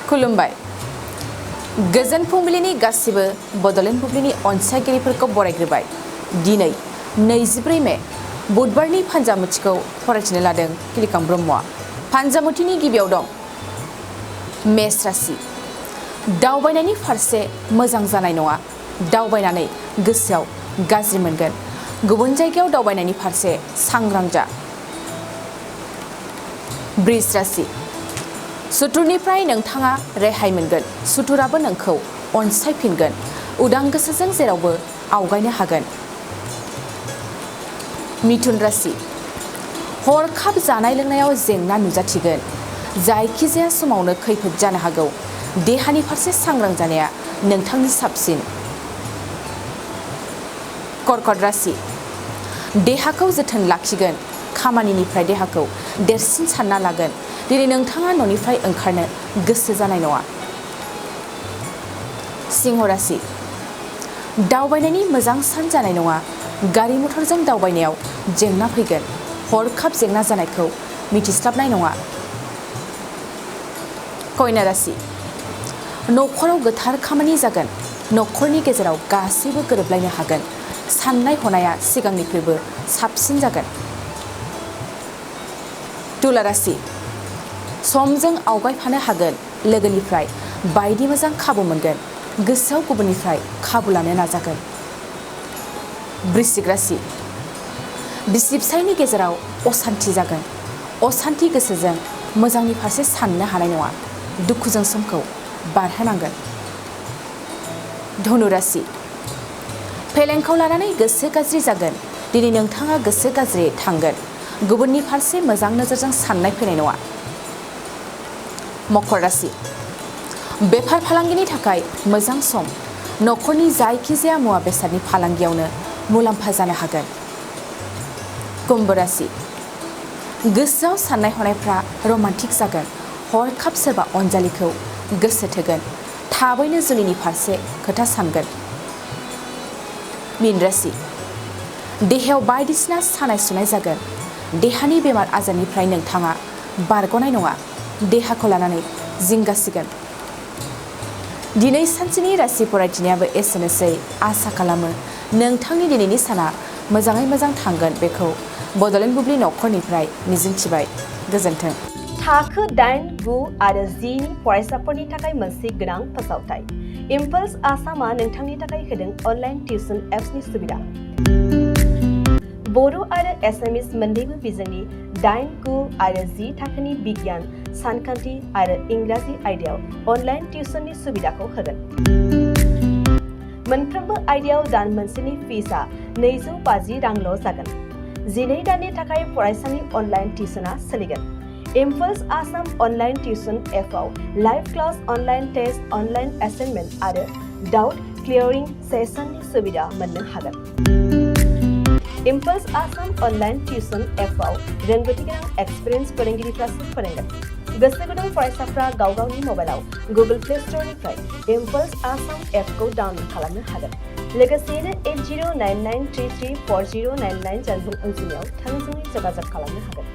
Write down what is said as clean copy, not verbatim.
खुलुमबाय गोजोन फुंबिलिनि गासिबो बड'लेण्ड बुब्लिनि अनसायगिरिफोरखौ बरायग्रोबाय। दिनै 24 मे बुधबारनि फान्जामुथिखौ फरायथिनो लादों किलिकां ब्रह्मआ। फान्जामुथिनि गिबियाव दं मेष राशि। दावबायनायनि फारसे मोजां जानाय नङा। दावबायनानै गोसोआव गाज्रि मोनगोन। गुबुन जायगायाव दावबायनायनि फारसे सांग्रां जा। वृष राशि। सुथुरनिफ्राय नोंथाङा रेहाय मोनगोन। सुथुराबो नोंखौ अनसायफिनगोन। उदां गोसोजों जेरावबो आवगायनो हागोन। मिथुन राशि। हरखाब जानाय लोंनायाव जेंना नुजाथिगोन। जायखिजाया समावनो खैफोद जानो हागौ। देहानि फारसे सांग्रां जानाया नोंथांनि साबसिन। कर्कट राशि। देहाखौ जोथोन लाखिगोन। खामानिनिफ्राय देहाखौ देरसिन सानना लागोन। दिनै नोंथाङा न'निफ्राय ओंखारनो गोसो जानाय नङा। सिंह राशि। दावबायनायनि मोजां सान जानाय नङा। गारि मथरजों दावबायनायाव जेंना फैगोन। हरखाब जेंना जानायखौ मिथिस्लाबनाय नङा। कन्या राशि। न'खराव गोथार खामानि जागोन। न'खरनि गेजेराव गासैबो गोरोबलायनो हागोन। साननाय हनाया सिगांनिख्रुइबो साबसिन जागोन। तुला राशि। समजों आवगायफानो हागोन। लोगोनिफ्राय बायदि मोजां खाबु मोनगोन। गोसोआव गुबुननिफ्राय खाबु लानो नाजागोन। वृश्चिक राशि। बिसि फिसायनि गेजेराव असान्थि जागोन। असान्थि गोसोजों मोजांनि फारसे साननो हानाय नङा। दुखुजों समखौ बारहोनांगोन। धनु राशि। फेलेंखौ लानानै गोसो गाज्रि जागोन। दिनै नोंथाङा गोसो गाज्रि थांगोन। गुबुननि फारसे मोजां नोजोरजों साननाय फैनाय नङा। मकर राशि। बेफार फालांगिनि थाखाय मोजां सम। न'खरनि जायखिजाया मुवा बेसादनि फालांगियावनो मुलाम्फा जानो हागोन। कुम्भ राशि। गोसोआव साननाय हनायफ्रा रमान्टिक जागोन। हरखाब सोरबा अनजालिखौ गोसो थोगोन। थाबैनो जुलिनि फारसे खोथा सानगोन। मीन राशि। देहायाव बायदिसिना सानाय सुनाय जागोन। देहानि बेमार आजारनिफ्राय नोंथाङा बारग'नाय नङा। देहाखौ लानानै जिंगासिगोन। दिनै सानसेनि राशि फरायथिनायाबो एसेनोसै। आसा खालामो नोंथांनि दिनैनि साना मोजाङै मोजां थांगोन बेखौ बड'लेण्ड बुब्लि न'खरनिफ्राय मिजिंथिबाय। गोजोन्थों। थाखो 8, 9 आरो 10 नि फरायसाफोरनि थाखाय मोनसे गोनां फोसावथाय। इम्पल्स आसामआ नोंथांनि थाखाय होदों अनलाइन टिउसन एप्सनि सुबिदा। बर' आरो एसामिस मोन्नैबो बिजोंनि 8, 9 आरो 10 थाखोनि बिगियान, सानखान्थि आरो इंराजि आयदायाव अनलाइन टिउसननि सुबिदाखौ होगोन। मोनफ्रोमबो आयदायाव दान मोनसेनि फिसआ 250 रांल' जागोन। 12 दाननि थाखाय फरायसानि अनलाइन टिउसनआ सोलिगोन। इम्पल्स आसाम अनलाइन टिउसन एपआव live class, online test, online assignment आरो डाउट क्लियारिं सेसननि सुबिदा मोननो हागोन। इम्पल्स आसाम अनलाइन टिउसन एपआव रोंगौथि गोनां एक्सपिरियेन्स फोरोंगिरिफ्रासो फोरोंगोन। गोसो गुदुं फरायसाफ्रा गाव गावनि मबाइलाव गुगल प्ले स्ट'रनिफ्राय इम्पल्स आसाम एपखौ डाउनल'ड खालामनो हागोन। लोगोसेयैनो 8099334099 जानबुं अनजिमायाव थोंजोङै जगाजग खालामनो हागोन।